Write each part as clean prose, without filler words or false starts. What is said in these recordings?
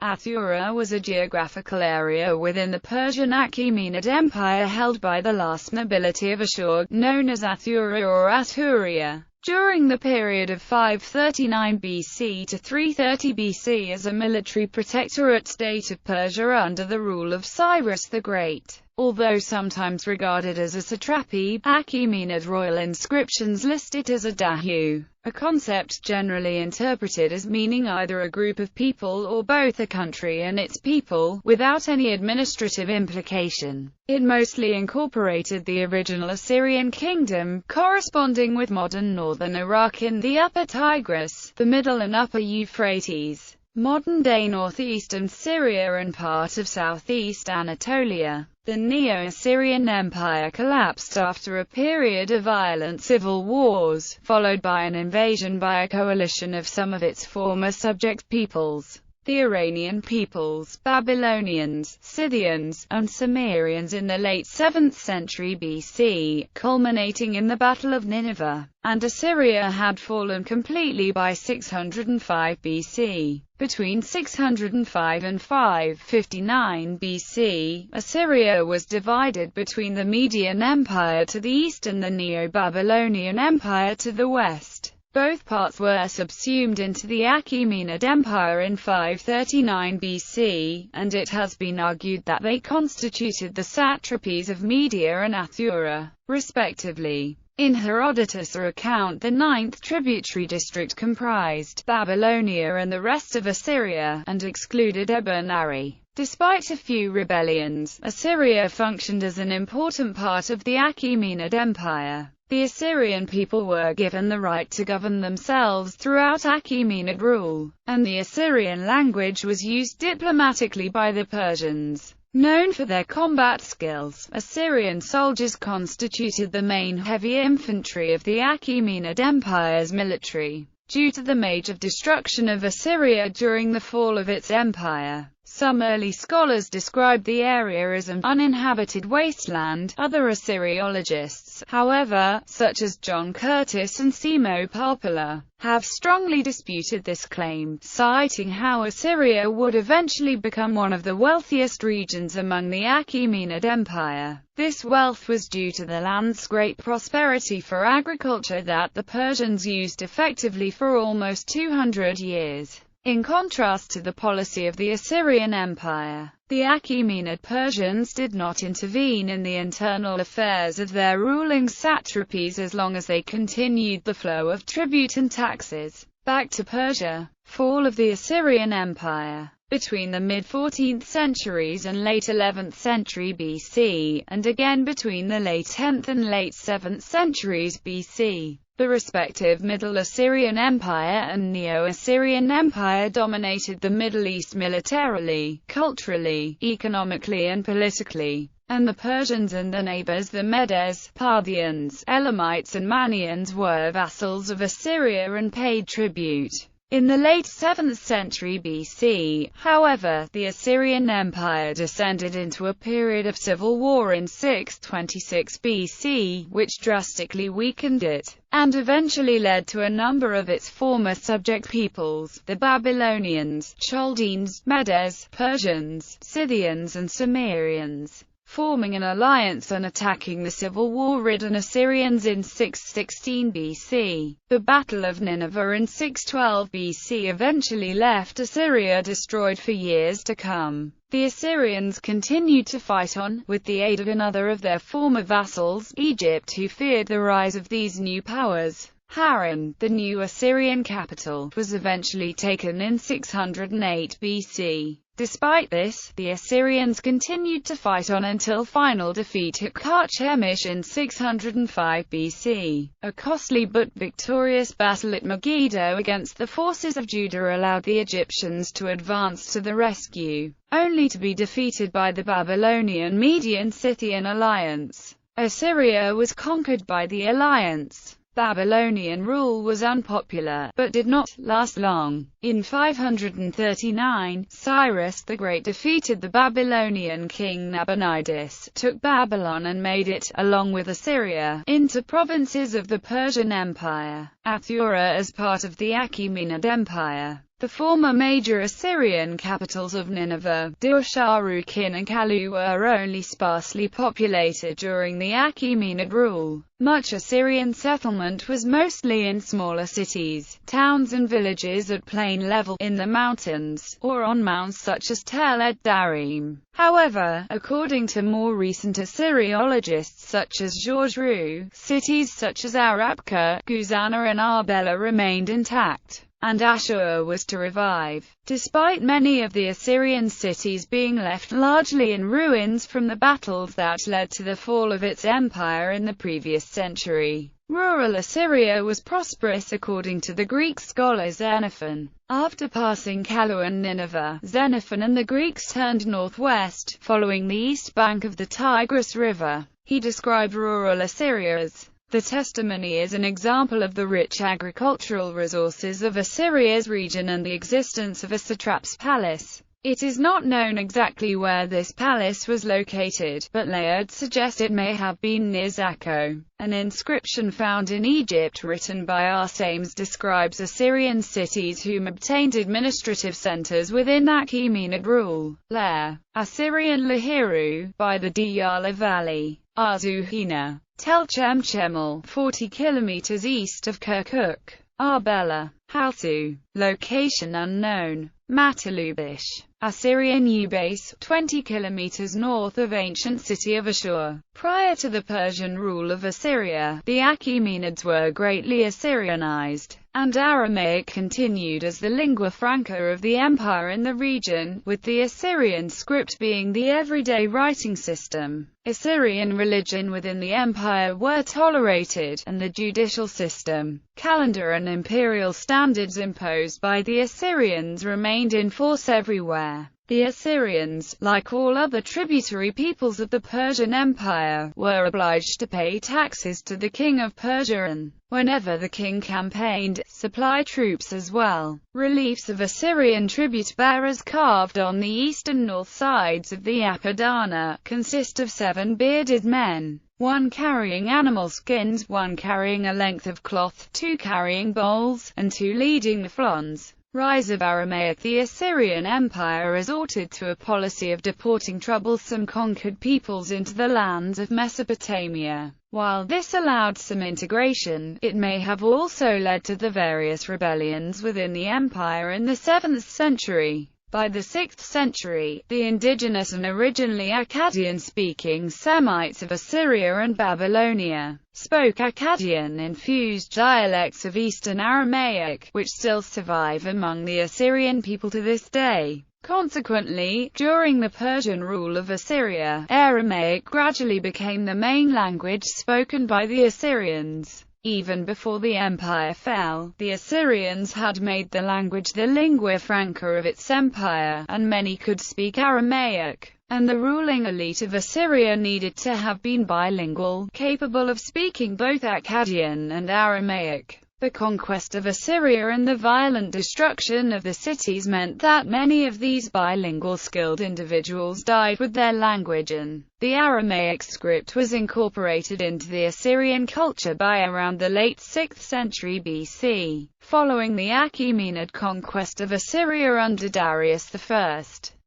Athura was a geographical area within the Persian Achaemenid Empire held by the last nobility of Ashur, known as Athura or Aturia. During the period of 539 BC to 330 BC as a military protectorate state of Persia under the rule of Cyrus the Great. Although sometimes regarded as a satrapy, Achaemenid royal inscriptions list it as a dahu, a concept generally interpreted as meaning either a group of people or both a country and its people, without any administrative implication. It mostly incorporated the original Assyrian kingdom, corresponding with modern northern Iraq in the upper Tigris, the middle and upper Euphrates, modern-day northeastern Syria and part of southeast Anatolia. The Neo-Assyrian Empire collapsed after a period of violent civil wars, followed by an invasion by a coalition of some of its former subject peoples, the Iranian peoples, Babylonians, Scythians, and Cimmerians in the late 7th century BC, culminating in the Battle of Nineveh, and Assyria had fallen completely by 605 BC. Between 605 and 559 BC, Assyria was divided between the Median Empire to the east and the Neo-Babylonian Empire to the west. Both parts were subsumed into the Achaemenid Empire in 539 BC, and it has been argued that they constituted the satrapies of Media and Athura, respectively. In Herodotus' account, the 9th tributary district comprised Babylonia and the rest of Assyria, and excluded Ebernari. Despite a few rebellions, Assyria functioned as an important part of the Achaemenid Empire. The Assyrian people were given the right to govern themselves throughout Achaemenid rule, and the Assyrian language was used diplomatically by the Persians. Known for their combat skills, Assyrian soldiers constituted the main heavy infantry of the Achaemenid Empire's military. Due to the major destruction of Assyria during the fall of its empire, some early scholars described the area as an uninhabited wasteland. Other Assyriologists, however, such as John Curtis and Simo Parpola, have strongly disputed this claim, citing how Assyria would eventually become one of the wealthiest regions among the Achaemenid Empire. This wealth was due to the land's great prosperity for agriculture that the Persians used effectively for almost 200 years. In contrast to the policy of the Assyrian Empire, the Achaemenid Persians did not intervene in the internal affairs of their ruling satrapies as long as they continued the flow of tribute and taxes. Back to Persia. Fall of the Assyrian Empire. Between the mid-14th centuries and late 11th century BC, and again between the late 10th and late 7th centuries BC, the respective Middle Assyrian Empire and Neo-Assyrian Empire dominated the Middle East militarily, culturally, economically and politically, and the Persians and their neighbors the Medes, Parthians, Elamites and Manians were vassals of Assyria and paid tribute. In the late 7th century BC, however, the Assyrian Empire descended into a period of civil war in 626 BC, which drastically weakened it, and eventually led to a number of its former subject peoples, the Babylonians, Chaldeans, Medes, Persians, Scythians and Cimmerians, forming an alliance and attacking the civil war-ridden Assyrians in 616 BC. The Battle of Nineveh in 612 BC eventually left Assyria destroyed for years to come. The Assyrians continued to fight on, with the aid of another of their former vassals, Egypt, who feared the rise of these new powers. Haran, the new Assyrian capital, was eventually taken in 608 BC. Despite this, the Assyrians continued to fight on until final defeat at Carchemish in 605 BC. A costly but victorious battle at Megiddo against the forces of Judah allowed the Egyptians to advance to the rescue, only to be defeated by the Babylonian Median-Scythian alliance. Assyria was conquered by the alliance. Babylonian rule was unpopular, but did not last long. In 539, Cyrus the Great defeated the Babylonian king Nabonidus, took Babylon and made it, along with Assyria, into provinces of the Persian Empire. Athura as part of the Achaemenid Empire. The former major Assyrian capitals of Nineveh, Dur-Sharrukin and Kallu were only sparsely populated during the Achaemenid rule. Much Assyrian settlement was mostly in smaller cities, towns and villages at plain level, in the mountains, or on mounds such as Tel ed-Darim. However, according to more recent Assyriologists such as Georges Roux, cities such as Arabka, Guzana and Arbela remained intact, and Ashur was to revive. Despite many of the Assyrian cities being left largely in ruins from the battles that led to the fall of its empire in the previous century, rural Assyria was prosperous according to the Greek scholar Xenophon. After passing Kallu and Nineveh, Xenophon and the Greeks turned northwest, following the east bank of the Tigris River. He described rural Assyria as the testimony is an example of the rich agricultural resources of Assyria's region and the existence of a satrap's palace. It is not known exactly where this palace was located, but layards suggest it may have been near Zakko. An inscription found in Egypt written by Arsames describes Assyrian cities whom obtained administrative centers within Achaemenid rule. Lair, Assyrian Lahiru, by the Diyala Valley. Arzuhina, Tel Chemchemel, 40 kilometers east of Kirkuk. Arbela, Halsu, location unknown. Matalubish, Assyrian Ubase, 20 kilometers north of ancient city of Ashur. Prior to the Persian rule of Assyria, the Achaemenids were greatly Assyrianized, and Aramaic continued as the lingua franca of the empire in the region, with the Assyrian script being the everyday writing system. Assyrian religion within the empire were tolerated, and the judicial system, calendar and imperial standards imposed by the Assyrians remained in force everywhere. The Assyrians, like all other tributary peoples of the Persian Empire, were obliged to pay taxes to the king of Persia and, whenever the king campaigned, supply troops as well. Reliefs of Assyrian tribute-bearers carved on the east and north sides of the Apadana consist of 7 bearded men, 1 carrying animal skins, 1 carrying a length of cloth, 2 carrying bowls, and 2 leading the flons. Rise of Aramaic. The Assyrian Empire resorted to a policy of deporting troublesome conquered peoples into the lands of Mesopotamia. While this allowed some integration, it may have also led to the various rebellions within the empire in the 7th century. By the 6th century, the indigenous and originally Akkadian-speaking Semites of Assyria and Babylonia spoke Akkadian-infused dialects of Eastern Aramaic, which still survive among the Assyrian people to this day. Consequently, during the Persian rule of Assyria, Aramaic gradually became the main language spoken by the Assyrians. Even before the empire fell, the Assyrians had made the language the lingua franca of its empire, and many could speak Aramaic, and the ruling elite of Assyria needed to have been bilingual, capable of speaking both Akkadian and Aramaic. The conquest of Assyria and the violent destruction of the cities meant that many of these bilingual skilled individuals died with their language, and the Aramaic script was incorporated into the Assyrian culture by around the late 6th century BC. Following the Achaemenid conquest of Assyria under Darius I,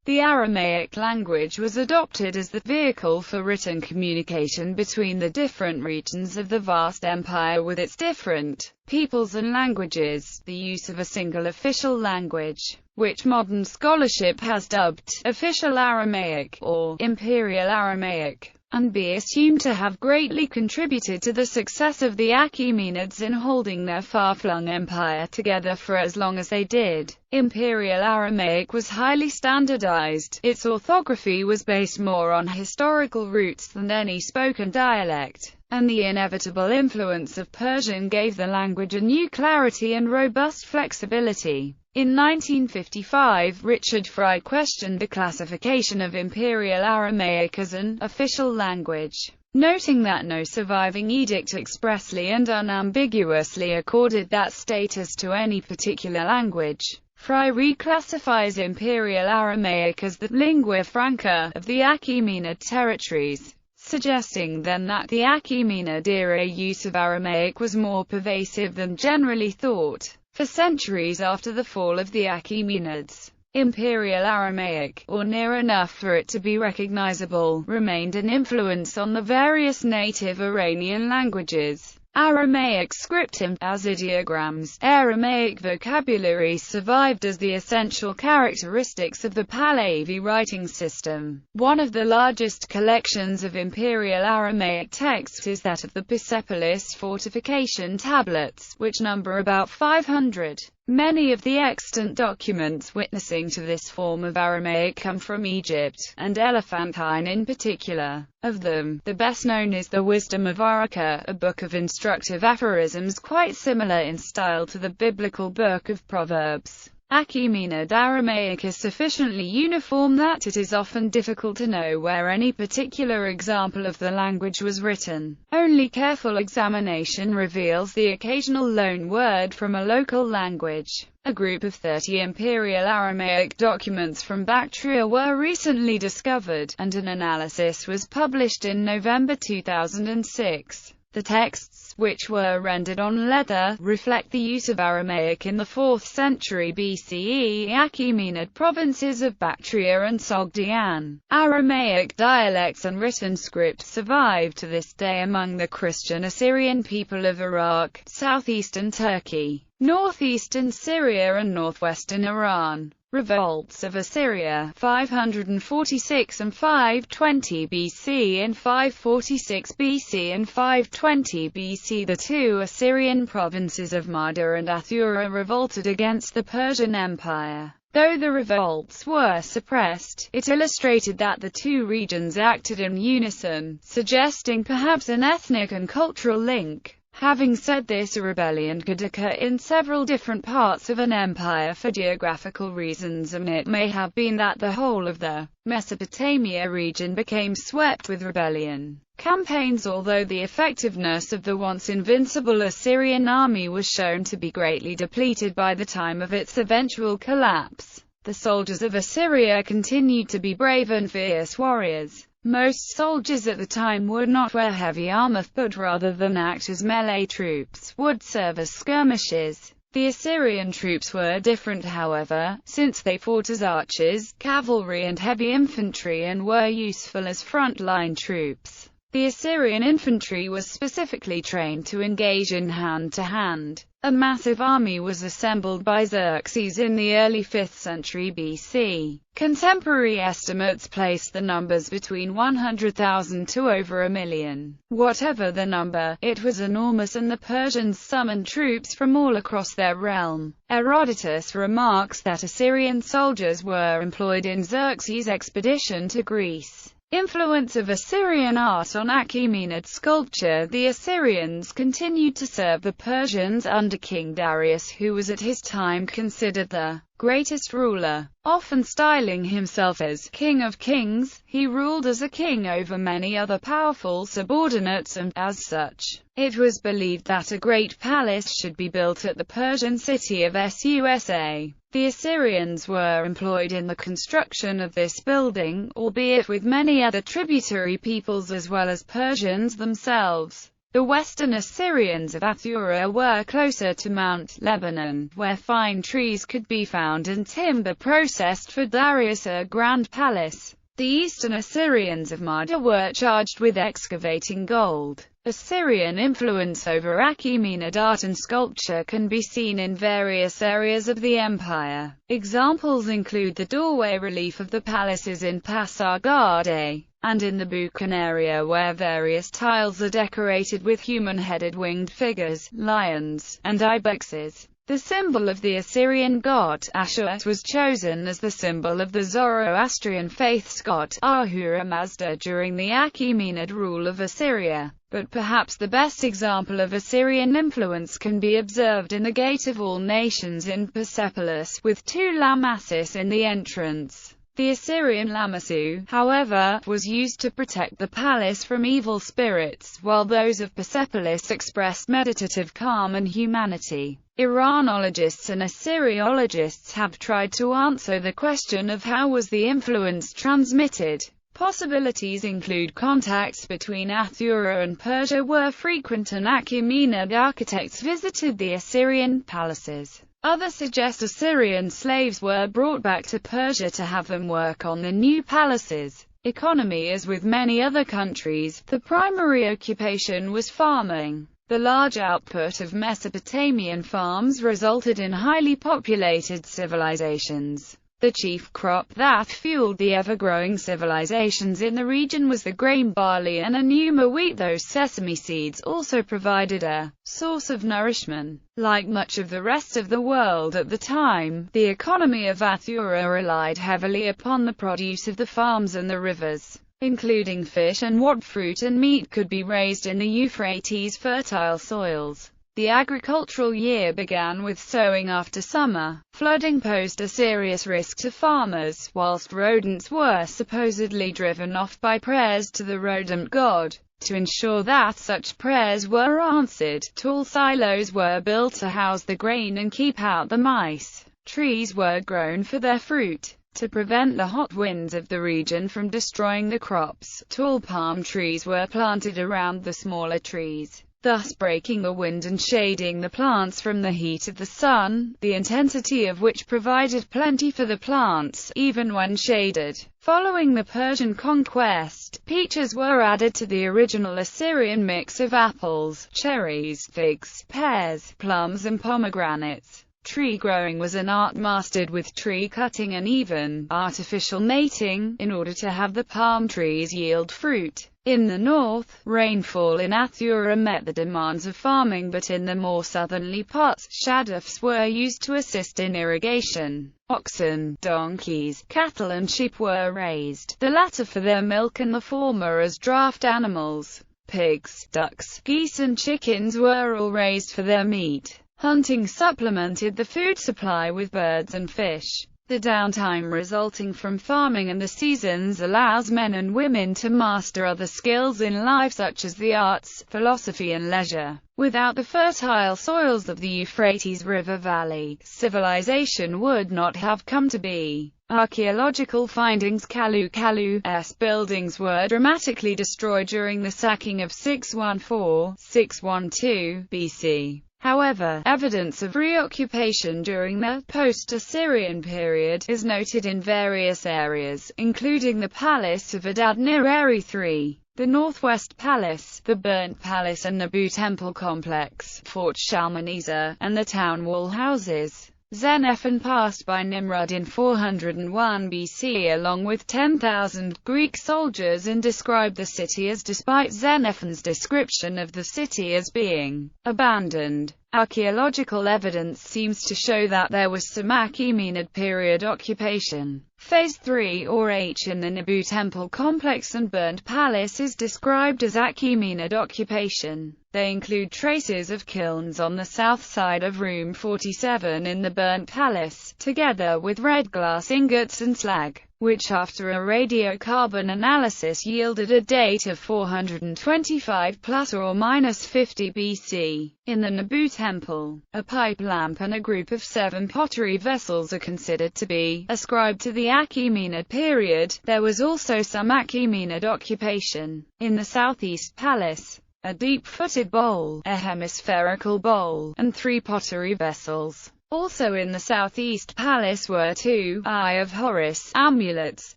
the Aramaic language was adopted as the vehicle for written communication between the different regions of the vast empire with its different peoples and languages. The use of a single official language, which modern scholarship has dubbed Official Aramaic or Imperial Aramaic, and be assumed to have greatly contributed to the success of the Achaemenids in holding their far-flung empire together for as long as they did. Imperial Aramaic was highly standardized. Its orthography was based more on historical roots than any spoken dialect, and the inevitable influence of Persian gave the language a new clarity and robust flexibility. In 1955, Richard Fry questioned the classification of Imperial Aramaic as an official language, noting that no surviving edict expressly and unambiguously accorded that status to any particular language. Fry reclassifies Imperial Aramaic as the lingua franca of the Achaemenid territories. suggesting then that the Achaemenid era use of Aramaic was more pervasive than generally thought. For centuries after the fall of the Achaemenids, Imperial Aramaic, or near enough for it to be recognizable, remained an influence on the various native Iranian languages. Aramaic script as ideograms, Aramaic vocabulary survived as the essential characteristics of the Pahlavi writing system. One of the largest collections of Imperial Aramaic texts is that of the Persepolis Fortification tablets, which number about 500. Many of the extant documents witnessing to this form of Aramaic come from Egypt, and Elephantine in particular. Of them, the best known is the Wisdom of Arachah, a book of instructive aphorisms quite similar in style to the biblical book of Proverbs. Achaemenid Aramaic is sufficiently uniform that it is often difficult to know where any particular example of the language was written. Only careful examination reveals the occasional loan word from a local language. A group of 30 Imperial Aramaic documents from Bactria were recently discovered, and an analysis was published in November 2006. The texts, which were rendered on leather, reflect the use of Aramaic in the 4th century BCE Achaemenid provinces of Bactria and Sogdian. Aramaic dialects and written script survive to this day among the Christian Assyrian people of Iraq, southeastern Turkey, northeastern Syria and northwestern Iran. Revolts of Assyria, 546 and 520 BC. In 546 BC and 520 BC, the two Assyrian provinces of Marda and Athura revolted against the Persian Empire. Though the revolts were suppressed, it illustrated that the two regions acted in unison, suggesting perhaps an ethnic and cultural link. Having said this, a rebellion could occur in several different parts of an empire for geographical reasons, and it may have been that the whole of the Mesopotamia region became swept with rebellion campaigns. Although the effectiveness of the once invincible Assyrian army was shown to be greatly depleted by the time of its eventual collapse, the soldiers of Assyria continued to be brave and fierce warriors. Most soldiers at the time would not wear heavy armor, but rather than act as melee troops, would serve as skirmishers. The Assyrian troops were different, however, since they fought as archers, cavalry and heavy infantry, and were useful as front-line troops. The Assyrian infantry was specifically trained to engage in hand-to-hand. A massive army was assembled by Xerxes in the early 5th century BC. Contemporary estimates place the numbers between 100,000 to over 1 million. Whatever the number, it was enormous, and the Persians summoned troops from all across their realm. Herodotus remarks that Assyrian soldiers were employed in Xerxes' expedition to Greece. Influence of Assyrian art on Achaemenid sculpture. The Assyrians continued to serve the Persians under King Darius, who was at his time considered the greatest ruler. Often styling himself as King of Kings, he ruled as a king over many other powerful subordinates, and, as such, it was believed that a great palace should be built at the Persian city of Susa. The Assyrians were employed in the construction of this building, albeit with many other tributary peoples as well as Persians themselves. The Western Assyrians of Athura were closer to Mount Lebanon, where fine trees could be found and timber processed for Darius' grand palace. The Eastern Assyrians of Marda were charged with excavating gold. Assyrian influence over Achaemenid art and sculpture can be seen in various areas of the empire. Examples include the doorway relief of the palaces in Pasargadae, and in the Buchan area, where various tiles are decorated with human-headed winged figures, lions, and ibexes. The symbol of the Assyrian god, Ashur, was chosen as the symbol of the Zoroastrian faith's god, Ahura Mazda, during the Achaemenid rule of Assyria. But perhaps the best example of Assyrian influence can be observed in the Gate of All Nations in Persepolis, with two lamases in the entrance. The Assyrian lamassu, however, was used to protect the palace from evil spirits, while those of Persepolis expressed meditative calm and humanity. Iranologists and Assyriologists have tried to answer the question of how was the influence transmitted. Possibilities include contacts between Assyria and Persia were frequent, and Achaemenid architects visited the Assyrian palaces. Others suggest Assyrian slaves were brought back to Persia to have them work on the new palaces. Economy. As with many other countries, the primary occupation was farming. The large output of Mesopotamian farms resulted in highly populated civilizations. The chief crop that fueled the ever-growing civilizations in the region was the grain barley and anuma wheat, though sesame seeds also provided a source of nourishment. Like much of the rest of the world at the time, the economy of Assyria relied heavily upon the produce of the farms and the rivers, including fish and what fruit and meat could be raised in the Euphrates' fertile soils. The agricultural year began with sowing after summer. Flooding posed a serious risk to farmers, whilst rodents were supposedly driven off by prayers to the rodent god. To ensure that such prayers were answered, tall silos were built to house the grain and keep out the mice. Trees were grown for their fruit. To prevent the hot winds of the region from destroying the crops, tall palm trees were planted around the smaller trees, thus breaking the wind and shading the plants from the heat of the sun, the intensity of which provided plenty for the plants, even when shaded. Following the Persian conquest, peaches were added to the original Assyrian mix of apples, cherries, figs, pears, plums and pomegranates. Tree growing was an art mastered with tree cutting and even artificial mating, in order to have the palm trees yield fruit. In the north, rainfall in Assyria met the demands of farming, but in the more southerly parts, shadufs were used to assist in irrigation. Oxen, donkeys, cattle and sheep were raised, the latter for their milk and the former as draft animals. Pigs, ducks, geese and chickens were all raised for their meat. Hunting supplemented the food supply with birds and fish. The downtime resulting from farming and the seasons allows men and women to master other skills in life such as the arts, philosophy and leisure. Without the fertile soils of the Euphrates River Valley, civilization would not have come to be. Archaeological findings. Kalu's buildings were dramatically destroyed during the sacking of 614–612 BC. However, evidence of reoccupation during the post-Assyrian period is noted in various areas, including the Palace of Adad-nirari III, the Northwest Palace, the Burnt Palace and Nabu Temple Complex, Fort Shalmaneser, and the town wall houses. Xenophon passed by Nimrud in 401 BC along with 10,000 Greek soldiers and described the city as, despite Xenophon's description of the city as being abandoned. Archaeological evidence seems to show that there was some Achaemenid period occupation. Phase 3 or H in the Nabu Temple Complex and Burnt Palace is described as Achaemenid occupation. They include traces of kilns on the south side of room 47 in the Burnt Palace, together with red glass ingots and slag, which after a radiocarbon analysis yielded a date of 425 plus or minus 50 BC. In the Nabu Temple, a pipe lamp and a group of 7 pottery vessels are considered to be ascribed to the Achaemenid period. There was also some Achaemenid occupation. In the Southeast Palace, a deep-footed bowl, a hemispherical bowl, and 3 pottery vessels. Also in the Southeast Palace were 2 Eye of Horus amulets,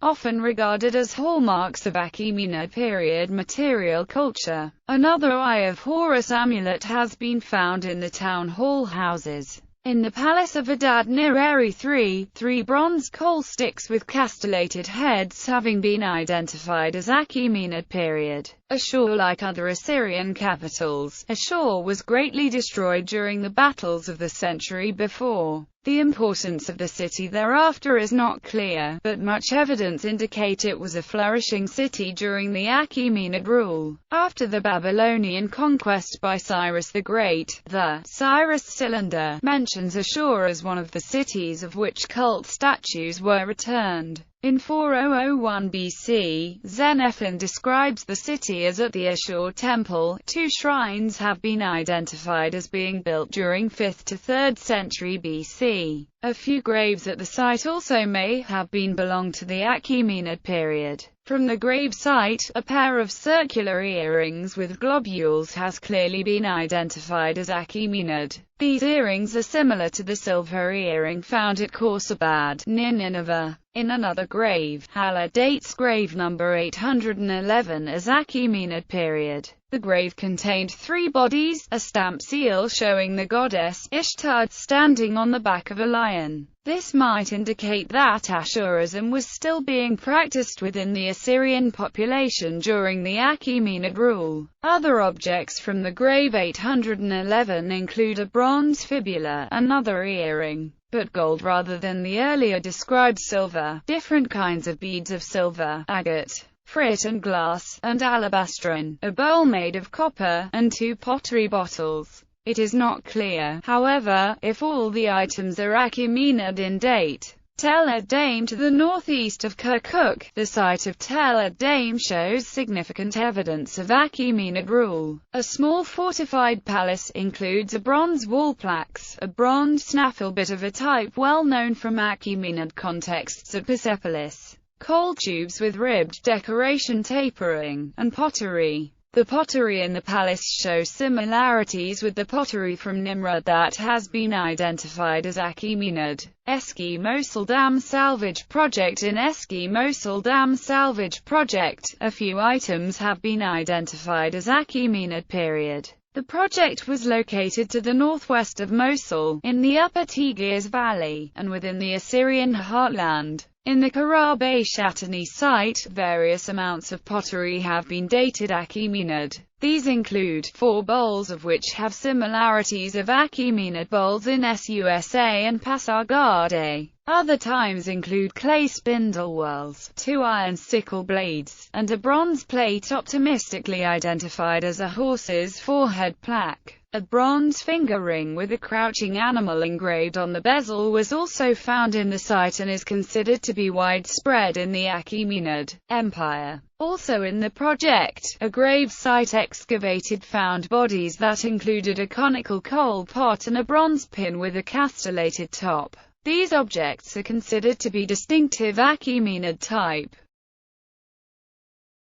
often regarded as hallmarks of Achaemenid period material culture. Another Eye of Horus amulet has been found in the town hall houses. In the Palace of Adad-nirari III, 3 bronze coal sticks with castellated heads having been identified as Achaemenid period. Assur. Like other Assyrian capitals, Assur was greatly destroyed during the battles of the century before. The importance of the city thereafter is not clear, but much evidence indicate it was a flourishing city during the Achaemenid rule. After the Babylonian conquest by Cyrus the Great, the Cyrus Cylinder mentions Assur as one of the cities of which cult statues were returned. In 4001 BC, Xenophon describes the city as at the Assur Temple. 2 shrines have been identified as being built during 5th to 3rd century BC. A few graves at the site also may have belonged to the Achaemenid period. From the grave site, a pair of circular earrings with globules has clearly been identified as Achaemenid. These earrings are similar to the silver earring found at Khorsabad, near Nineveh. In another grave, Haller dates grave number 811 as Achaemenid period. The grave contained 3 bodies, a stamp seal showing the goddess Ishtar standing on the back of a lion. This might indicate that Asurism was still being practiced within the Assyrian population during the Achaemenid rule. Other objects from the grave 811 include a bronze fibula, another earring, but gold rather than the earlier described silver, different kinds of beads of silver, agate, frit and glass, and alabastron, a bowl made of copper, and 2 pottery bottles. It is not clear, however, if all the items are Achaemenid in date. Tel Ed-Daim to the northeast of Kirkuk, the site of Tel Ed-Daim shows significant evidence of Achaemenid rule. A small fortified palace includes a bronze wall plaques, a bronze snaffle bit of a type well known from Achaemenid contexts at Persepolis, coal tubes with ribbed decoration tapering, and pottery. The pottery in the palace shows similarities with the pottery from Nimrud that has been identified as Achaemenid. Eski Mosul Dam Salvage Project. In Eski Mosul Dam Salvage Project, a few items have been identified as Achaemenid period. The project was located to the northwest of Mosul, in the upper Tigris Valley, and within the Assyrian heartland. In the Karabe-Shatani site, various amounts of pottery have been dated Achaemenid. These include 4 bowls of which have similarities of Achaemenid bowls in Susa and Pasargadae. Other times include clay spindle whorls, 2 iron sickle blades, and a bronze plate optimistically identified as a horse's forehead plaque. A bronze finger ring with a crouching animal engraved on the bezel was also found in the site and is considered to be widespread in the Achaemenid Empire. Also in the project, a grave site excavated found bodies that included a conical coal pot and a bronze pin with a castellated top. These objects are considered to be distinctive Achaemenid type.